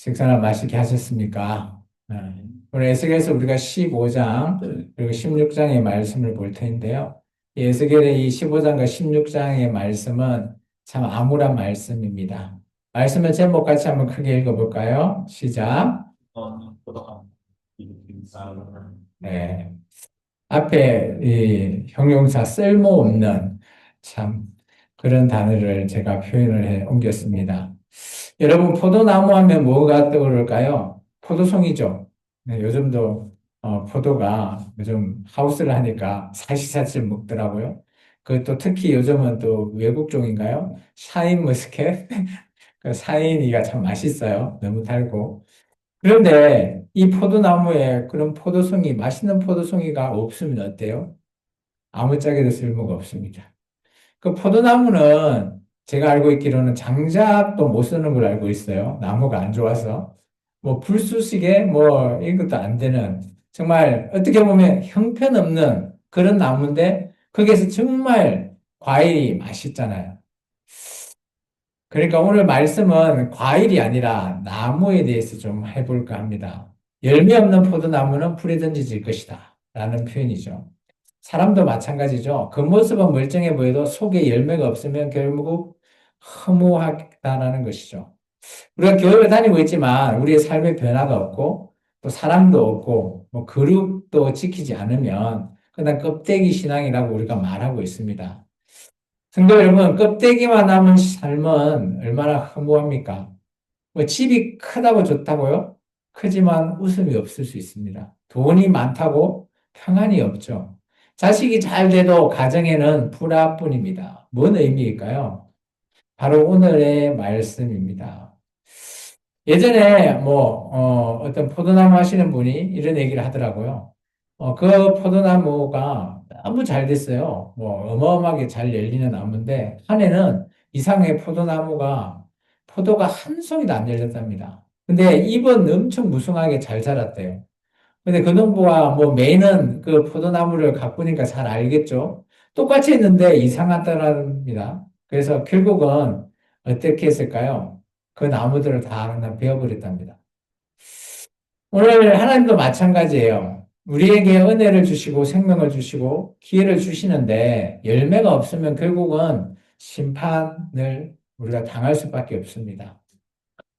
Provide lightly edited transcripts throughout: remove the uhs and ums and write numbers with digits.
식사나 맛있게 하셨습니까? 오늘 에스겔에서 우리가 15장 그리고 16장의 말씀을 볼 텐데요. 이 에스겔의 이 15장과 16장의 말씀은 참 암울한 말씀입니다. 말씀의 제목 같이 한번 크게 읽어볼까요? 시작. 네. 앞에 이 형용사 쓸모없는 참 그런 단어를 제가 표현을 해 옮겼습니다. 여러분, 포도나무 하면 뭐가 떠오를까요? 포도송이죠. 네, 요즘도 포도가 요즘 하우스를 하니까 사시사철 먹더라고요. 그 또 특히 요즘은 또 외국 종인가요? 샤인 머스켓? 그 샤인이가 참 맛있어요. 너무 달고. 그런데 이 포도나무에 그런 포도송이, 맛있는 포도송이가 없으면 어때요? 아무짝에도 쓸모가 없습니다. 그 포도나무는 제가 알고 있기로는 장작도 못 쓰는 걸 알고 있어요. 나무가 안 좋아서. 뭐 불쑤시개 뭐 이것도 안 되는 정말 어떻게 보면 형편없는 그런 나무인데 거기에서 정말 과일이 맛있잖아요. 그러니까 오늘 말씀은 과일이 아니라 나무에 대해서 좀 해볼까 합니다. 열매 없는 포도나무는 불에 던져질 것이다. 라는 표현이죠. 사람도 마찬가지죠. 겉모습은 멀쩡해 보여도 속에 열매가 없으면 결국 허무하다라는 것이죠. 우리가 교회를 다니고 있지만 우리의 삶의 변화가 없고 또 사랑도 없고 뭐 그룹도 지키지 않으면 그냥 껍데기 신앙이라고 우리가 말하고 있습니다. 성도 여러분, 껍데기만 남은 삶은 얼마나 허무합니까? 뭐 집이 크다고 좋다고요? 크지만 웃음이 없을 수 있습니다. 돈이 많다고 평안이 없죠. 자식이 잘 돼도 가정에는 불화뿐입니다. 뭔 의미일까요? 바로 오늘의 말씀입니다. 예전에 어떤 포도나무 하시는 분이 이런 얘기를 하더라고요. 그 포도나무가 너무 잘 됐어요. 뭐 어마어마하게 잘 열리는 나무인데 한 해는 이상하게 포도가 한 송이도 안 열렸답니다. 근데 잎은 엄청 무성하게 잘 자랐대요. 근데 그 농부가 뭐 매는 그 포도나무를 가꾸니까 잘 알겠죠. 똑같이 했는데 이상하다랍니다. 그래서 결국은 어떻게 했을까요? 그 나무들을 다 그냥 베어버렸답니다. 오늘 하나님도 마찬가지예요. 우리에게 은혜를 주시고 생명을 주시고 기회를 주시는데 열매가 없으면 결국은 심판을 우리가 당할 수밖에 없습니다.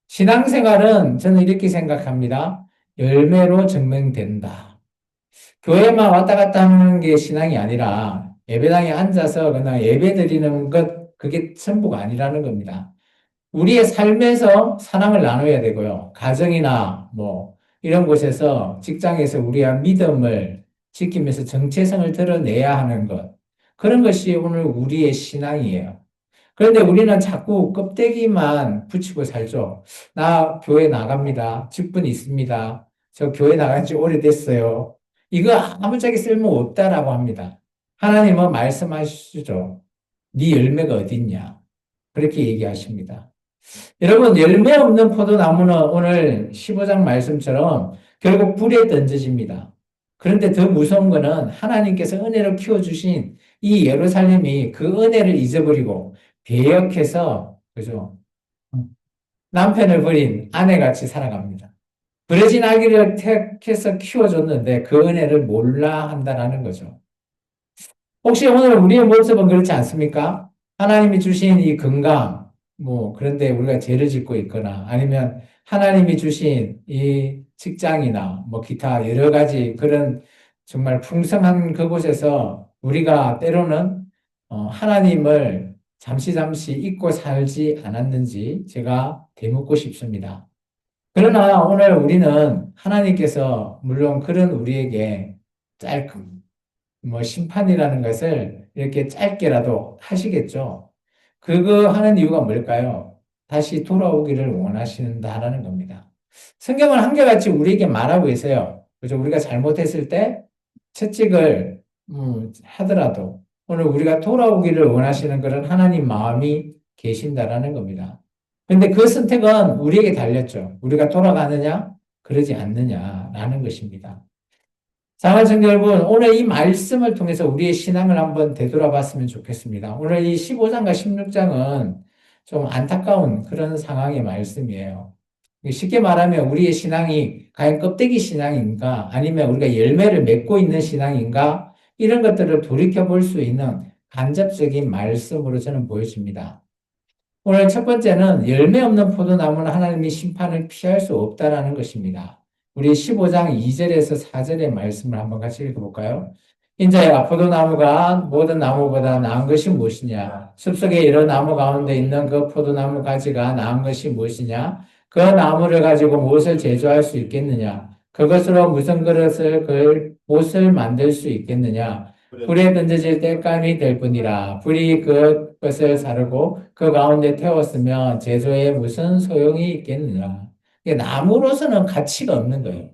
신앙생활은 저는 이렇게 생각합니다. 열매로 증명된다. 교회만 왔다 갔다 하는 게 신앙이 아니라 예배당에 앉아서 그냥 예배 드리는 것, 그게 전부가 아니라는 겁니다. 우리의 삶에서 사랑을 나눠야 되고요. 가정이나 뭐 이런 곳에서 직장에서 우리의 믿음을 지키면서 정체성을 드러내야 하는 것. 그런 것이 오늘 우리의 신앙이에요. 그런데 우리는 자꾸 껍데기만 붙이고 살죠. 나 교회 나갑니다. 직분 있습니다. 저 교회 나간 지 오래됐어요. 이거 아무짝에 쓸모 없다라고 합니다. 하나님은 말씀하시죠. 네 열매가 어딨냐? 그렇게 얘기하십니다. 여러분, 열매 없는 포도나무는 오늘 15장 말씀처럼 결국 불에 던져집니다. 그런데 더 무서운 거는 하나님께서 은혜로 키워주신 이 예루살렘이 그 은혜를 잊어버리고 배역해서, 그죠? 남편을 버린 아내같이 살아갑니다. 버려진 아기를 택해서 키워줬는데 그 은혜를 몰라 한다는 거죠. 혹시 오늘 우리의 모습은 그렇지 않습니까? 하나님이 주신 이 건강, 뭐, 그런데 우리가 죄를 짓고 있거나 아니면 하나님이 주신 이 직장이나 뭐 기타 여러 가지 그런 정말 풍성한 그곳에서 우리가 때로는 하나님을 잠시 잊고 살지 않았는지 제가 되묻고 싶습니다. 그러나 오늘 우리는 하나님께서 물론 그런 우리에게 짧고 뭐 심판이라는 것을 이렇게 짧게라도 하시겠죠. 그거 하는 이유가 뭘까요? 다시 돌아오기를 원하신다라는 겁니다. 성경은 한결같이 우리에게 말하고 있어요. 그죠? 우리가 잘못했을 때 채찍을 하더라도 오늘 우리가 돌아오기를 원하시는 그런 하나님 마음이 계신다라는 겁니다. 근데 그 선택은 우리에게 달렸죠. 우리가 돌아가느냐, 그러지 않느냐라는 것입니다. 사랑하는 성도 여러분, 오늘 이 말씀을 통해서 우리의 신앙을 한번 되돌아봤으면 좋겠습니다. 오늘 이 15장과 16장은 좀 안타까운 그런 상황의 말씀이에요. 쉽게 말하면 우리의 신앙이 과연 껍데기 신앙인가 아니면 우리가 열매를 맺고 있는 신앙인가 이런 것들을 돌이켜 볼 수 있는 간접적인 말씀으로 저는 보여집니다. 오늘 첫 번째는 열매 없는 포도나무는 하나님의 심판을 피할 수 없다라는 것입니다. 우리 15장 2절에서 4절의 말씀을 한번 같이 읽어볼까요? 인자야, 포도나무가 모든 나무보다 나은 것이 무엇이냐? 숲속에 여러 나무 가운데 있는 그 포도나무 가지가 나은 것이 무엇이냐? 그 나무를 가지고 무엇을 제조할 수 있겠느냐? 그것으로 무슨 그릇을 옷을 만들 수 있겠느냐? 불에 던져질 때감이 될 뿐이라. 불이 그것을 사르고 그 가운데 태웠으면 제조에 무슨 소용이 있겠느냐? 이게 나무로서는 가치가 없는 거예요.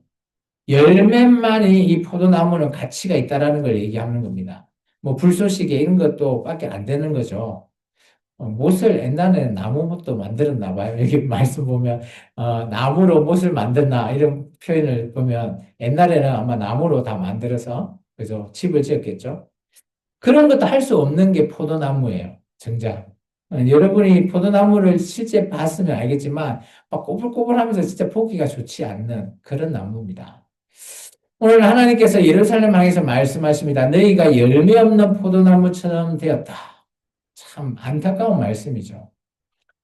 열매만이 이 포도나무는 가치가 있다라는 걸 얘기하는 겁니다. 뭐 불쏘시개 이런 것도 밖에 안 되는 거죠. 못을 옛날에는 나무 못도 만들었나 봐요. 여기 말씀 보면 나무로 못을 만든다 이런 표현을 보면 옛날에는 아마 나무로 다 만들어서 그죠 집을 지었겠죠. 그런 것도 할 수 없는 게 포도나무예요. 정작. 여러분이 포도나무를 실제 봤으면 알겠지만 막 꼬불꼬불하면서 진짜 보기가 좋지 않는 그런 나무입니다. 오늘 하나님께서 예루살렘 향해서 말씀하십니다. 너희가 열매 없는 포도나무처럼 되었다. 참 안타까운 말씀이죠.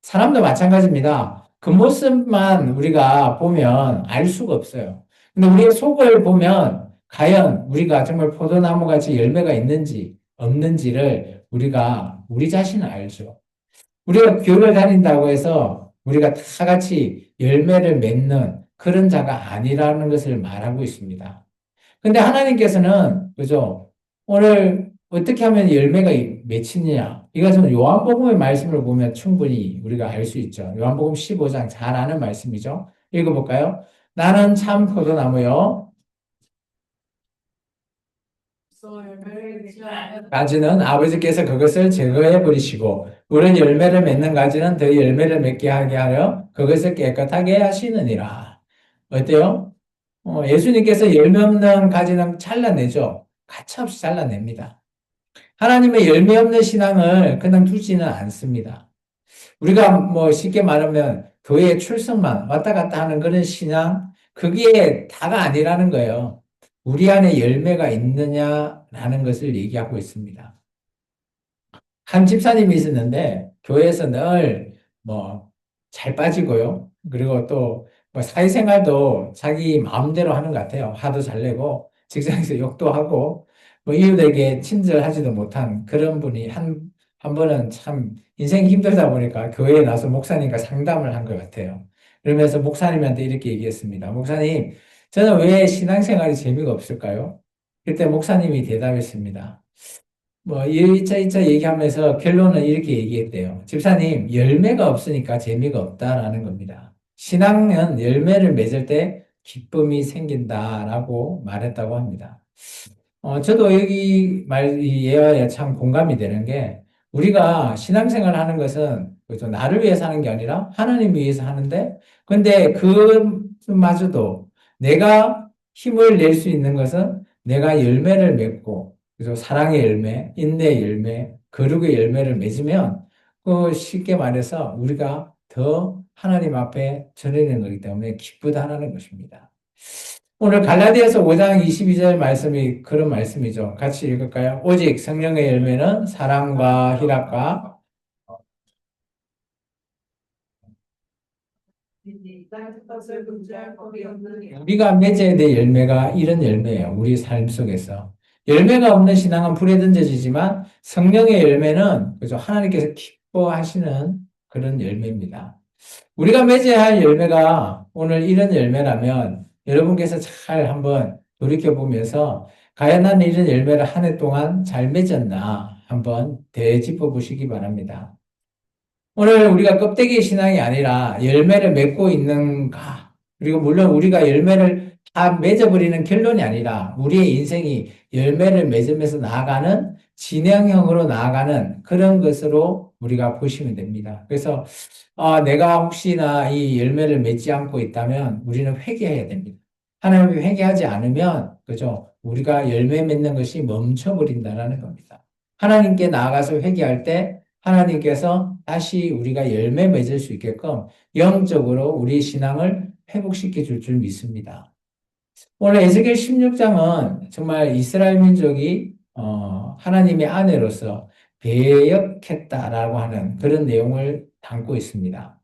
사람도 마찬가지입니다. 그 모습만 우리가 보면 알 수가 없어요. 근데 우리의 속을 보면 과연 우리가 정말 포도나무 같이 열매가 있는지 없는지를 우리가 우리 자신은 알죠. 우리가 교회를 다닌다고 해서 우리가 다 같이 열매를 맺는 그런 자가 아니라는 것을 말하고 있습니다. 근데 하나님께서는, 그죠? 오늘 어떻게 하면 열매가 맺히느냐? 이것은 요한복음의 말씀을 보면 충분히 우리가 알 수 있죠. 요한복음 15장 잘 아는 말씀이죠. 읽어볼까요? 나는 참 포도나무요. 가지는 아버지께서 그것을 제거해 버리시고, 우린 열매를 맺는 가지는 더 열매를 맺게 하게 하려 그것을 깨끗하게 하시느니라. 어때요? 예수님께서 열매 없는 가지는 잘라내죠. 가차없이 잘라냅니다. 하나님의 열매 없는 신앙을 그냥 두지는 않습니다. 우리가 뭐 쉽게 말하면 교회 출석만 왔다 갔다 하는 그런 신앙, 그게 다가 아니라는 거예요. 우리 안에 열매가 있느냐라는 것을 얘기하고 있습니다. 한 집사님이 있었는데 교회에서 늘 뭐 잘 빠지고요. 그리고 또 뭐 사회생활도 자기 마음대로 하는 것 같아요. 화도 잘 내고 직장에서 욕도 하고 뭐 이웃에게 친절하지도 못한 그런 분이 한 번은 참 인생이 힘들다 보니까 교회에 나서 목사님과 상담을 한 것 같아요. 그러면서 목사님한테 이렇게 얘기했습니다. 목사님, 저는 왜 신앙생활이 재미가 없을까요? 그때 목사님이 대답했습니다. 뭐, 이차 얘기하면서 결론은 이렇게 얘기했대요. 집사님, 열매가 없으니까 재미가 없다라는 겁니다. 신앙은 열매를 맺을 때 기쁨이 생긴다라고 말했다고 합니다. 저도 여기 이 예화에 참 공감이 되는 게 우리가 신앙생활 하는 것은 그죠? 나를 위해서 하는 게 아니라 하나님 위해서 하는데 근데 그마저도 내가 힘을 낼 수 있는 것은 내가 열매를 맺고 그죠? 사랑의 열매, 인내의 열매, 거룩의 열매를 맺으면 그 쉽게 말해서 우리가 더 하나님 앞에 전해내는 거기 때문에 기쁘다라는 것입니다. 오늘 갈라디아서 5장 22절 말씀이 그런 말씀이죠. 같이 읽을까요? 오직 성령의 열매는 사랑과 희락과 우리가 맺어야 될 열매가 이런 열매예요. 우리 삶 속에서. 열매가 없는 신앙은 불에 던져지지만 성령의 열매는 그죠? 하나님께서 기뻐하시는 그런 열매입니다. 우리가 맺어야 할 열매가 오늘 이런 열매라면 여러분께서 잘 한번 돌이켜보면서 과연 나는 이런 열매를 한 해 동안 잘 맺었나 한번 되짚어 보시기 바랍니다. 오늘 우리가 껍데기 신앙이 아니라 열매를 맺고 있는가? 그리고 물론 우리가 열매를 다 맺어버리는 결론이 아니라 우리의 인생이 열매를 맺으면서 나아가는 진행형으로 나아가는 그런 것으로 우리가 보시면 됩니다. 그래서 내가 혹시나 이 열매를 맺지 않고 있다면 우리는 회개해야 됩니다. 하나님이 회개하지 않으면 그죠? 우리가 열매 맺는 것이 멈춰버린다는 겁니다. 하나님께 나아가서 회개할 때 하나님께서 다시 우리가 열매 맺을 수 있게끔 영적으로 우리 신앙을 회복시켜 줄 줄 믿습니다. 오늘 에스겔 16장은 정말 이스라엘 민족이 하나님의 아내로서 배역했다라고 하는 그런 내용을 담고 있습니다.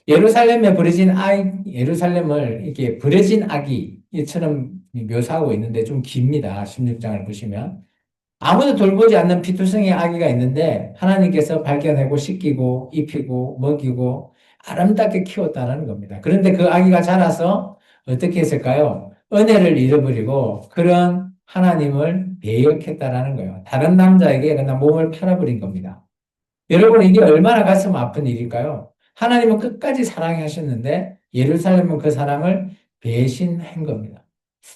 예루살렘을 이렇게 버려진 아기처럼 묘사하고 있는데 좀 깁니다. 16장을 보시면. 아무도 돌보지 않는 피투성이 아기가 있는데 하나님께서 발견하고 씻기고 입히고 먹이고 아름답게 키웠다는 겁니다. 그런데 그 아기가 자라서 어떻게 했을까요? 은혜를 잃어버리고 그런 하나님을 배역했다라는 거예요. 다른 남자에게 그냥 몸을 팔아버린 겁니다. 여러분, 이게 얼마나 가슴 아픈 일일까요? 하나님은 끝까지 사랑하셨는데 예루살렘은 그 사랑을 배신한 겁니다.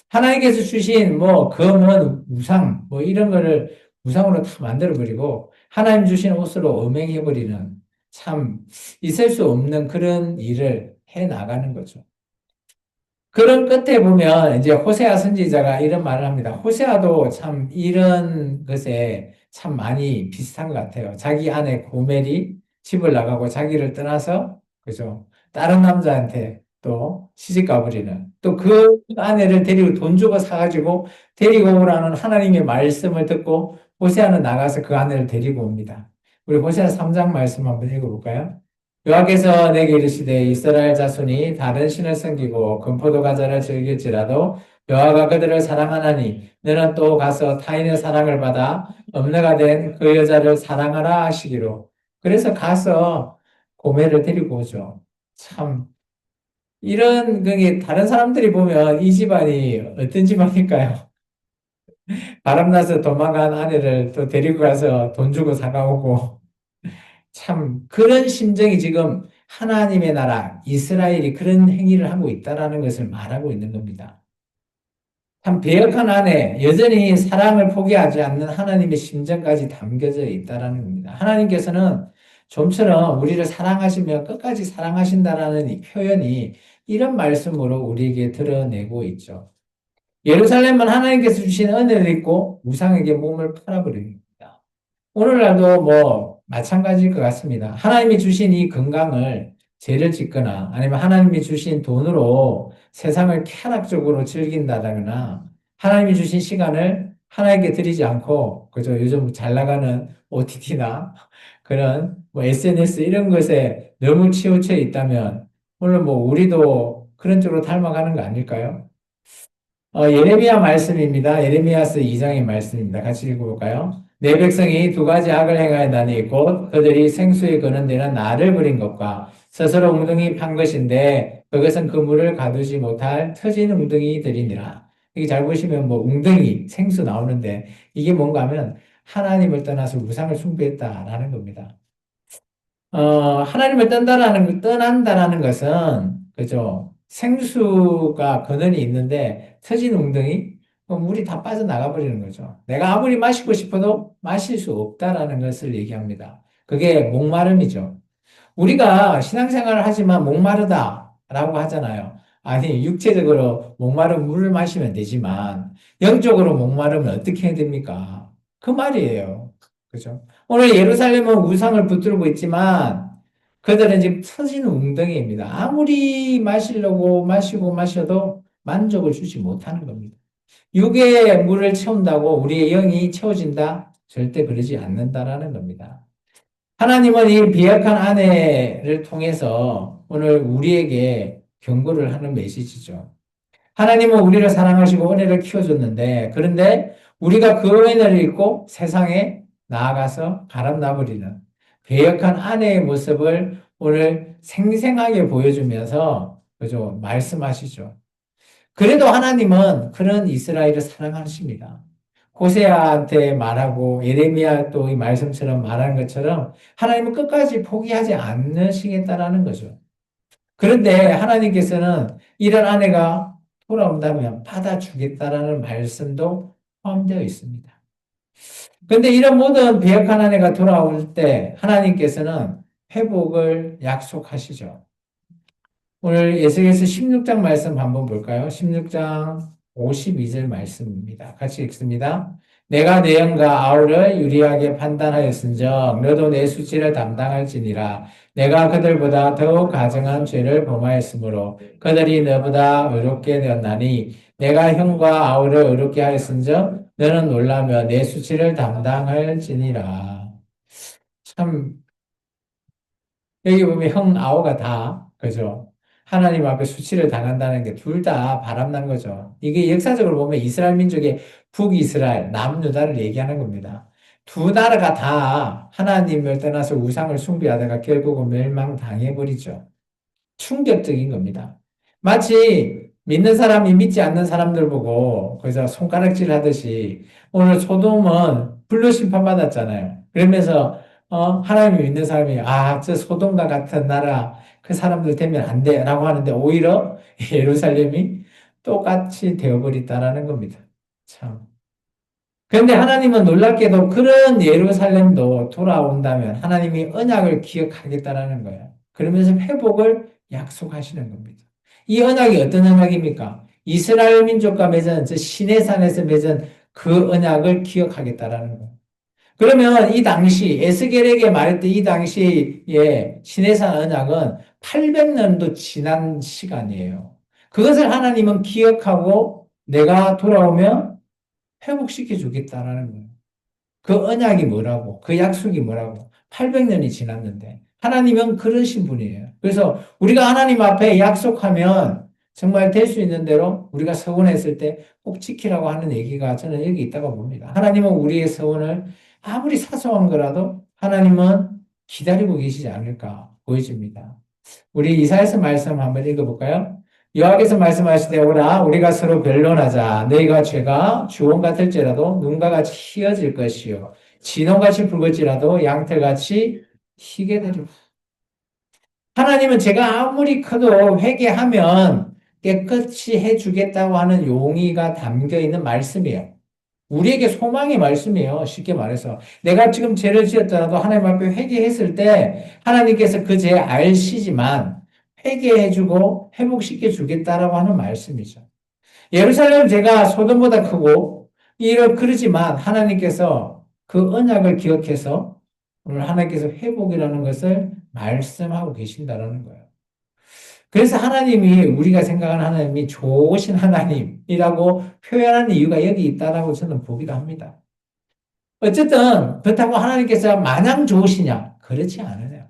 하나님께서 주신 뭐 금은 우상 뭐 이런 거를 우상으로 다 만들어버리고 하나님 주신 옷으로 음행해버리는 참 있을 수 없는 그런 일을 해 나가는 거죠. 그런 끝에 보면 이제 호세아 선지자가 이런 말을 합니다. 호세아도 참 이런 것에 참 많이 비슷한 것 같아요. 자기 아내 고멜이 집을 나가고 자기를 떠나서 그죠? 다른 남자한테 또 시집 가버리는 또 그 아내를 데리고 돈 주고 사가지고 데리고 오라는 하나님의 말씀을 듣고 호세아는 나가서 그 아내를 데리고 옵니다. 우리 호세아 3장 말씀 한번 읽어볼까요? 여호와께서 내게 이르시되 이스라엘 자손이 다른 신을 섬기고 금포도 과자를 즐길지라도 여호와가 그들을 사랑하나니 너는 또 가서 타인의 사랑을 받아 엄내가 된 그 여자를 사랑하라 하시기로. 그래서 가서 고멜을 데리고 오죠. 참 이런 그게 다른 사람들이 보면 이 집안이 어떤 집안일까요? 바람나서 도망간 아내를 또 데리고 가서 돈 주고 사가오고 참 그런 심정이 지금 하나님의 나라 이스라엘이 그런 행위를 하고 있다라는 것을 말하고 있는 겁니다. 참 배역한 안에 여전히 사랑을 포기하지 않는 하나님의 심정까지 담겨져 있다라는 겁니다. 하나님께서는 좀처럼 우리를 사랑하시며 끝까지 사랑하신다라는 이 표현이 이런 말씀으로 우리에게 드러내고 있죠. 예루살렘은 하나님께서 주신 은혜를 입고 우상에게 몸을 팔아버립니다. 오늘날도 뭐 마찬가지일 것 같습니다. 하나님이 주신 이 건강을 죄를 짓거나 아니면 하나님이 주신 돈으로 세상을 쾌락적으로 즐긴다거나 하나님이 주신 시간을 하나님께 드리지 않고 그저 요즘 잘 나가는 OTT나 그런 뭐 SNS 이런 것에 너무 치우쳐 있다면 물론 뭐 우리도 그런 쪽으로 닮아가는 거 아닐까요? 예레미야 말씀입니다. 예레미야서 2장의 말씀입니다. 같이 읽어볼까요? 내 백성이 두 가지 악을 행하였나니 곧 그들이 생수에 거는 데는 나를 버린 것과 스스로 웅덩이 판 것인데 그것은 그물을 가두지 못할 터진 웅덩이들이니라. 여기 잘 보시면 뭐 웅덩이 생수 나오는데 이게 뭔가 하면 하나님을 떠나서 우상을 숭배했다라는 겁니다. 하나님을 떠난다라는 것은, 그죠? 생수가 근원이 있는데, 터진 웅덩이? 그럼 물이 다 빠져나가 버리는 거죠. 내가 아무리 마시고 싶어도 마실 수 없다라는 것을 얘기합니다. 그게 목마름이죠. 우리가 신앙생활을 하지만 목마르다라고 하잖아요. 아니, 육체적으로 목마른 물을 마시면 되지만, 영적으로 목마르면 어떻게 해야 됩니까? 그 말이에요. 그죠? 오늘 예루살렘은 우상을 붙들고 있지만, 그들은 지금 터지는 웅덩이입니다. 아무리 마시려고 마셔도 만족을 주지 못하는 겁니다. 육의 물을 채운다고 우리의 영이 채워진다? 절대 그러지 않는다라는 겁니다. 하나님은 이 비약한 아내를 통해서 오늘 우리에게 경고를 하는 메시지죠. 하나님은 우리를 사랑하시고 은혜를 키워줬는데, 그런데 우리가 그 은혜를 잊고 세상에 나아가서 바람나버리는 배역한 아내의 모습을 오늘 생생하게 보여주면서, 그죠? 말씀하시죠. 그래도 하나님은 그런 이스라엘을 사랑하십니다. 호세아한테 말하고 예레미야 또 이 말씀처럼 말하는 것처럼 하나님은 끝까지 포기하지 않으시겠다라는 거죠. 그런데 하나님께서는 이런 아내가 돌아온다면 받아주겠다라는 말씀도 포함되어 있습니다. 그런데 이런 모든 배역한 아내가 돌아올 때 하나님께서는 회복을 약속하시죠. 오늘 예수께서 16장 말씀 한번 볼까요? 16장 52절 말씀입니다. 같이 읽습니다. 내가 내 영과 아우를 유리하게 판단하였은즉 너도 내 수치를 담당할지니라. 내가 그들보다 더욱 가증한 죄를 범하였으므로 그들이 너보다 의롭게 되었나니 내가 형과 아우를 의롭게 하였은즉 너는 놀라며 내 수치를 담당할지니라. 참 여기 보면 형 아우가 다 그죠? 하나님 앞에 수치를 당한다는 게 둘 다 바람난 거죠. 이게 역사적으로 보면 이스라엘 민족의 북이스라엘, 남유다를 얘기하는 겁니다. 두 나라가 다 하나님을 떠나서 우상을 숭배하다가 결국은 멸망당해버리죠. 충격적인 겁니다. 마치 믿는 사람이 믿지 않는 사람들 보고 거기서 손가락질 하듯이 오늘 소돔은 불로 심판받았잖아요. 그러면서 하나님이 믿는 사람이 저 소돔과 같은 나라 그 사람들 되면 안 돼라고 하는데 오히려 예루살렘이 똑같이 되어버렸다라는 겁니다. 참. 그런데 하나님은 놀랍게도 그런 예루살렘도 돌아온다면 하나님이 언약을 기억하겠다라는 거예요. 그러면서 회복을 약속하시는 겁니다. 이 언약이 어떤 언약입니까? 이스라엘 민족과 맺은 저 시내산에서 맺은 그 언약을 기억하겠다라는 거예요. 그러면 이 당시 에스겔에게 말했던 이 당시에 시내산 언약은 800년도 지난 시간이에요. 그것을 하나님은 기억하고 내가 돌아오면 회복시켜 주겠다라는 거예요. 그 언약이 뭐라고, 그 약속이 뭐라고. 800년이 지났는데 하나님은 그러신 분이에요. 그래서 우리가 하나님 앞에 약속하면 정말 될 수 있는 대로 우리가 서원했을 때 꼭 지키라고 하는 얘기가 저는 여기 있다고 봅니다. 하나님은 우리의 서원을 아무리 사소한 거라도 하나님은 기다리고 계시지 않을까 보여집니다. 우리 이사야서 말씀 한번 읽어볼까요? 여호와께서 말씀하시되 오라 우리가 서로 변론하자 너희가 죄가 주홍 같을지라도 눈과 같이 희어질 것이요 진홍같이 붉을지라도 양털같이 희게 되리라. 하나님은 제가 아무리 커도 회개하면 깨끗이 해주겠다고 하는 용의가 담겨 있는 말씀이에요. 우리에게 소망의 말씀이에요. 쉽게 말해서. 내가 지금 죄를 지었더라도 하나님 앞에 회개했을 때 하나님께서 그 죄 알시지만 회개해주고 회복시켜 주겠다라고 하는 말씀이죠. 예루살렘은 죄가 소돔보다 크고 그러지만 하나님께서 그 언약을 기억해서 오늘 하나님께서 회복이라는 것을 말씀하고 계신다라는 거예요. 그래서 하나님이 우리가 생각하는 하나님이 좋으신 하나님이라고 표현하는 이유가 여기 있다라고 저는 보기도 합니다. 어쨌든 그렇다고 하나님께서 마냥 좋으시냐? 그렇지 않아요.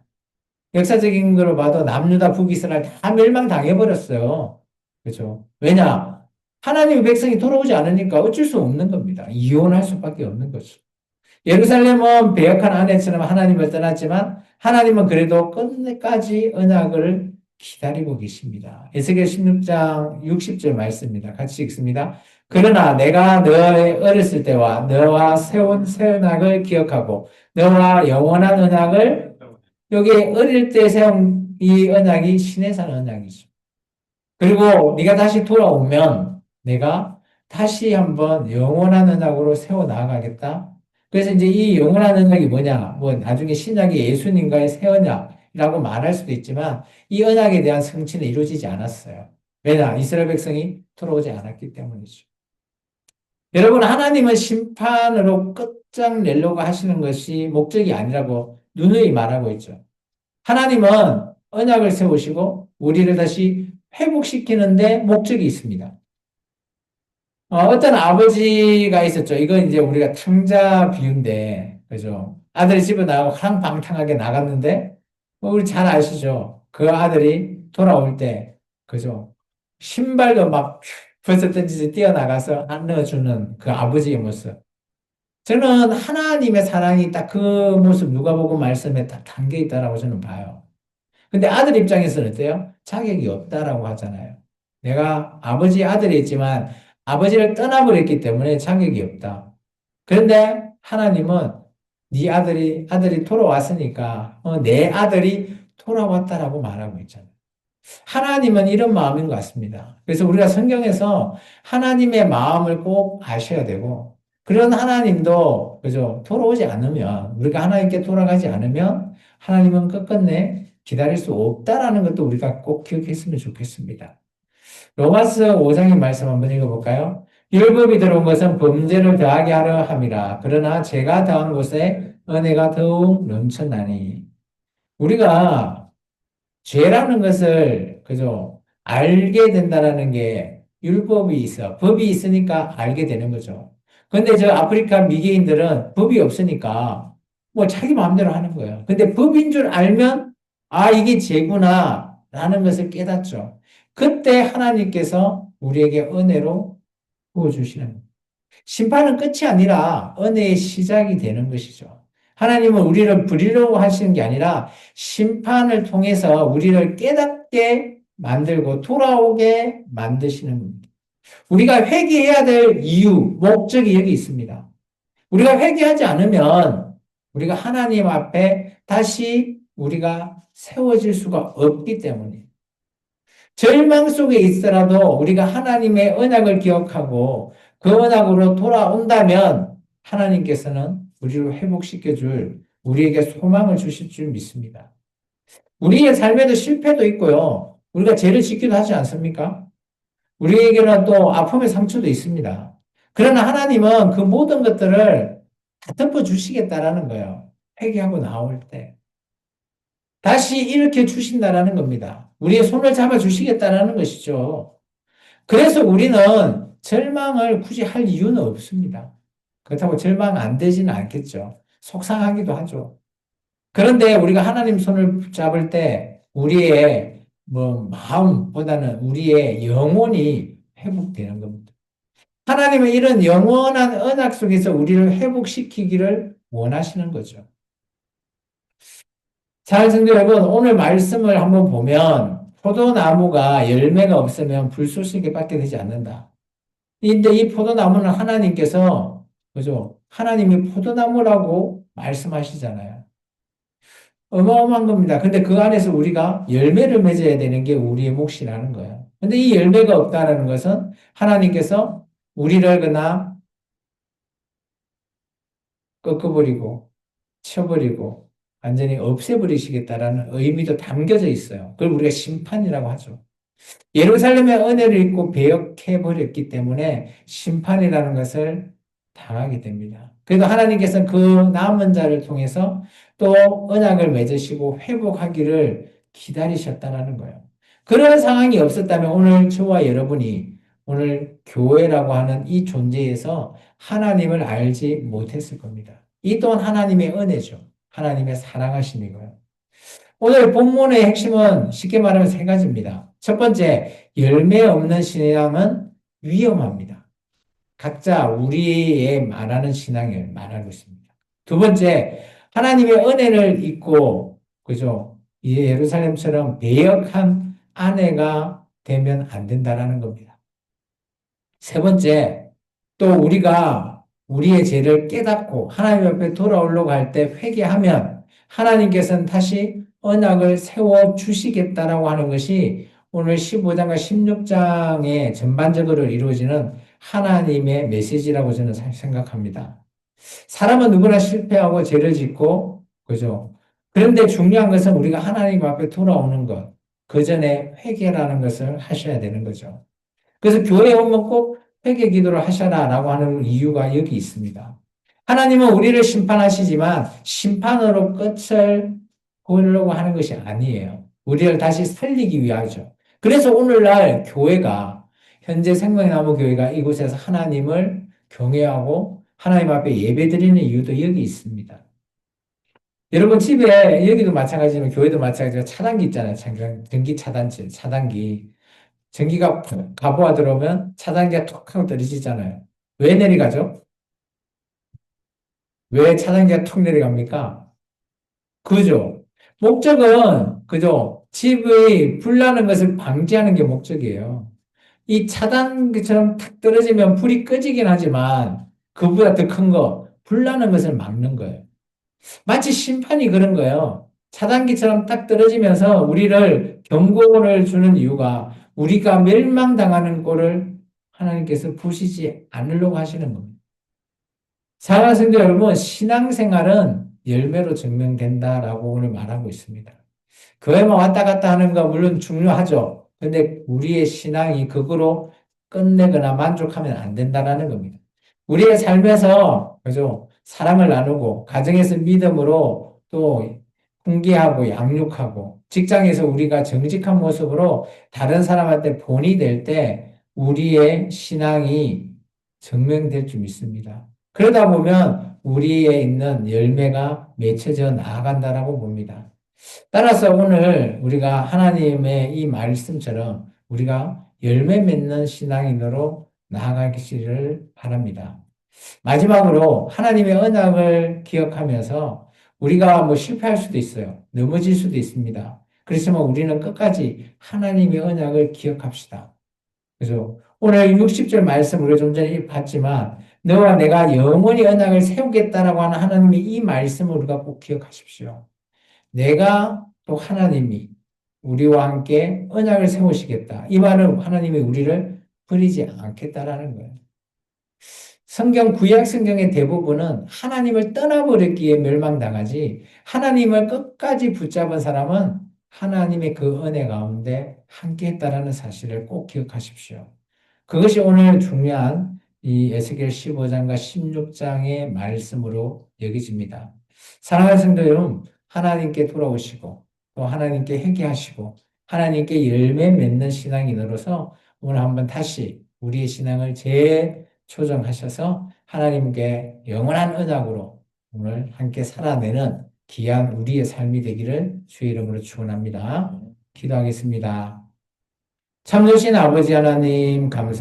역사적인 걸로 봐도 남유다 북이스라엘 다 멸망당해버렸어요. 그렇죠? 왜냐? 하나님의 백성이 돌아오지 않으니까 어쩔 수 없는 겁니다. 이혼할 수밖에 없는 거죠. 예루살렘은 배역한 아내처럼 하나님을 떠났지만 하나님은 그래도 끝까지 언약을 기다리고 계십니다. 에스겔 16장 60절 말씀입니다. 같이 읽습니다. 그러나 내가 너의 어렸을 때와 너와 세운 새 언약을 기억하고 너와 영원한 언약을 여기 어릴 때 세운 이 언약이 시내산 언약이죠. 그리고 네가 다시 돌아오면 내가 다시 한번 영원한 언약으로 세워 나가겠다. 그래서 이제 이 영원한 언약이 뭐냐? 뭐 나중에 신약이 예수님과의 새 언약이라고 말할 수도 있지만 이 언약에 대한 성취는 이루어지지 않았어요. 왜냐? 이스라엘 백성이 돌아오지 않았기 때문이죠. 여러분, 하나님은 심판으로 끝장내려고 하시는 것이 목적이 아니라고 누누이 말하고 있죠. 하나님은 언약을 세우시고 우리를 다시 회복시키는데 목적이 있습니다. 어떤 아버지가 있었죠. 이건 이제 우리가 탕자 비유인데, 그죠? 아들이 집에 나가고 화랑방탕하게 나갔는데, 뭐 우리 잘 아시죠? 그 아들이 돌아올 때, 그죠? 신발도 막 벌써 던지지 뛰어나가서 안 넣어주는 그 아버지의 모습. 저는 하나님의 사랑이 딱 그 모습 누가복음 말씀에 딱 담겨 있다라고 저는 봐요. 근데 아들 입장에서는 어때요? 자격이 없다라고 하잖아요. 내가 아버지 아들이 있지만 아버지를 떠나버렸기 때문에 자격이 없다. 그런데 하나님은 네 아들이 돌아왔으니까 내 아들이 돌아왔다라고 말하고 있잖아요. 하나님은 이런 마음인 것 같습니다. 그래서 우리가 성경에서 하나님의 마음을 꼭 아셔야 되고, 그런 하나님도, 그죠? 돌아오지 않으면, 우리가 하나님께 돌아가지 않으면, 하나님은 끝끝내 기다릴 수 없다라는 것도 우리가 꼭 기억했으면 좋겠습니다. 로마서 5장의 말씀 한번 읽어볼까요? 율법이 들어온 것은 범죄를 더하게 하려 함이라. 그러나 제가 더한 곳에 은혜가 더욱 넘쳐나니. 우리가 죄라는 것을 그죠 알게 된다라는 게 율법이 있어. 법이 있으니까 알게 되는 거죠. 근데 저 아프리카 미개인들은 법이 없으니까 뭐 자기 마음대로 하는 거예요. 근데 법인 줄 알면 아, 이게 죄구나 라는 것을 깨닫죠. 그때 하나님께서 우리에게 은혜로 부어주시는 거예요. 심판은 끝이 아니라 은혜의 시작이 되는 것이죠. 하나님은 우리를 부리려고 하시는 게 아니라 심판을 통해서 우리를 깨닫게 만들고 돌아오게 만드시는 겁니다. 우리가 회개해야 될 이유, 목적이 여기 있습니다. 우리가 회개하지 않으면 우리가 하나님 앞에 다시 우리가 세워질 수가 없기 때문이에요. 절망 속에 있더라도 우리가 하나님의 언약을 기억하고 그 언약으로 돌아온다면 하나님께서는 우리를 회복시켜 줄 우리에게 소망을 주실 줄 믿습니다. 우리의 삶에도 실패도 있고요. 우리가 죄를 짓기도 하지 않습니까? 우리에게는 또 아픔의 상처도 있습니다. 그러나 하나님은 그 모든 것들을 다 덮어주시겠다라는 거예요. 회개하고 나올 때. 다시 일으켜 주신다라는 겁니다. 우리의 손을 잡아 주시겠다라는 것이죠. 그래서 우리는 절망을 굳이 할 이유는 없습니다. 그렇다고 절망 안 되지는 않겠죠. 속상하기도 하죠. 그런데 우리가 하나님 손을 붙잡을 때 우리의 뭐 마음보다는 우리의 영혼이 회복되는 겁니다. 하나님은 이런 영원한 언약 속에서 우리를 회복시키기를 원하시는 거죠. 잘 성도 여러분, 오늘 말씀을 한번 보면 포도나무가 열매가 없으면 불쏘시개 밖에 되지 않는다. 근데 이 포도나무는 하나님께서 그죠? 하나님이 포도나무라고 말씀하시잖아요. 어마어마한 겁니다. 근데 그 안에서 우리가 열매를 맺어야 되는 게 우리의 몫이라는 거예요. 근데 이 열매가 없다는 것은 하나님께서 우리를 그나 꺾어버리고 쳐버리고 완전히 없애버리시겠다라는 의미도 담겨져 있어요. 그걸 우리가 심판이라고 하죠. 예루살렘의 은혜를 잊고 배역해 버렸기 때문에 심판이라는 것을 당하게 됩니다. 그래도 하나님께서는 그 남은 자를 통해서 또 언약을 맺으시고 회복하기를 기다리셨다는 거예요. 그런 상황이 없었다면 오늘 저와 여러분이 오늘 교회라고 하는 이 존재에서 하나님을 알지 못했을 겁니다. 이 또한 하나님의 은혜죠. 하나님의 사랑하심이고요. 오늘 본문의 핵심은 쉽게 말하면 세 가지입니다. 첫 번째, 열매 없는 신앙은 위험합니다. 각자 우리의 말하는 신앙을 말하고 있습니다. 두 번째, 하나님의 은혜를 잊고, 그죠? 이 예루살렘처럼 배역한 아내가 되면 안 된다라는 겁니다. 세 번째, 또 우리가 우리의 죄를 깨닫고 하나님 앞에 돌아오려고 할 때 회개하면 하나님께서는 다시 언약을 세워 주시겠다라고 하는 것이 오늘 15장과 16장에 전반적으로 이루어지는 하나님의 메시지라고 저는 생각합니다. 사람은 누구나 실패하고 죄를 짓고, 그죠? 그런데 중요한 것은 우리가 하나님 앞에 돌아오는 것, 그 전에 회개라는 것을 하셔야 되는 거죠. 그래서 교회에 오면 꼭 회개 기도를 하셔라라고 하는 이유가 여기 있습니다. 하나님은 우리를 심판하시지만 심판으로 끝을 보려고 하는 것이 아니에요. 우리를 다시 살리기 위하죠. 그래서 오늘날 교회가 현재 생명나무 교회가 이곳에서 하나님을 경외하고 하나님 앞에 예배드리는 이유도 여기 있습니다. 여러분 집에 여기도 마찬가지지만 교회도 마찬가지로 차단기 있잖아요. 전기 차단지, 차단기. 전기가 가부하 들어오면 차단기가 툭 하고 떨어지잖아요. 왜 내려가죠? 왜 차단기가 툭 내려갑니까? 그죠? 목적은, 그죠? 집의 불나는 것을 방지하는 게 목적이에요. 이 차단기처럼 탁 떨어지면 불이 꺼지긴 하지만 그보다 더 큰 거, 불나는 것을 막는 거예요. 마치 심판이 그런 거예요. 차단기처럼 딱 떨어지면서 우리를 경고를 주는 이유가 우리가 멸망당하는 꼴을 하나님께서 보시지 않으려고 하시는 겁니다. 사랑하는 성도 여러분, 신앙생활은 열매로 증명된다라고 오늘 말하고 있습니다. 교회만 왔다 갔다 하는 거 물론 중요하죠. 근데 우리의 신앙이 극으로 끝내거나 만족하면 안 된다라는 겁니다. 우리의 삶에서, 그죠? 사랑을 나누고, 가정에서 믿음으로 또 훈계하고 양육하고, 직장에서 우리가 정직한 모습으로 다른 사람한테 본이 될 때, 우리의 신앙이 증명될 줄 믿습니다. 그러다 보면 우리에 있는 열매가 맺혀져 나아간다라고 봅니다. 따라서 오늘 우리가 하나님의 이 말씀처럼 우리가 열매 맺는 신앙인으로 나아가기를 바랍니다. 마지막으로 하나님의 언약을 기억하면서 우리가 뭐 실패할 수도 있어요. 넘어질 수도 있습니다. 그렇지만 우리는 끝까지 하나님의 언약을 기억합시다. 그래서 오늘 60절 말씀 우리가 좀 전에 봤지만 너와 내가 영원히 언약을 세우겠다라고 하는 하나님의 이 말씀을 우리가 꼭 기억하십시오. 내가 또 하나님이 우리와 함께 언약을 세우시겠다. 이 말은 하나님이 우리를 버리지 않겠다라는 거예요. 구약 성경의 대부분은 하나님을 떠나버렸기에 멸망당하지, 하나님을 끝까지 붙잡은 사람은 하나님의 그 은혜 가운데 함께 했다라는 사실을 꼭 기억하십시오. 그것이 오늘 중요한 이 에스겔 15장과 16장의 말씀으로 여겨집니다. 사랑하는 성도 여러분, 하나님께 돌아오시고 또 하나님께 회개하시고 하나님께 열매 맺는 신앙인으로서 오늘 한번 다시 우리의 신앙을 재조정하셔서 하나님께 영원한 언약으로 오늘 함께 살아내는 귀한 우리의 삶이 되기를 주의 이름으로 축원합니다. 기도하겠습니다. 참 좋으신 아버지 하나님 감사합니다.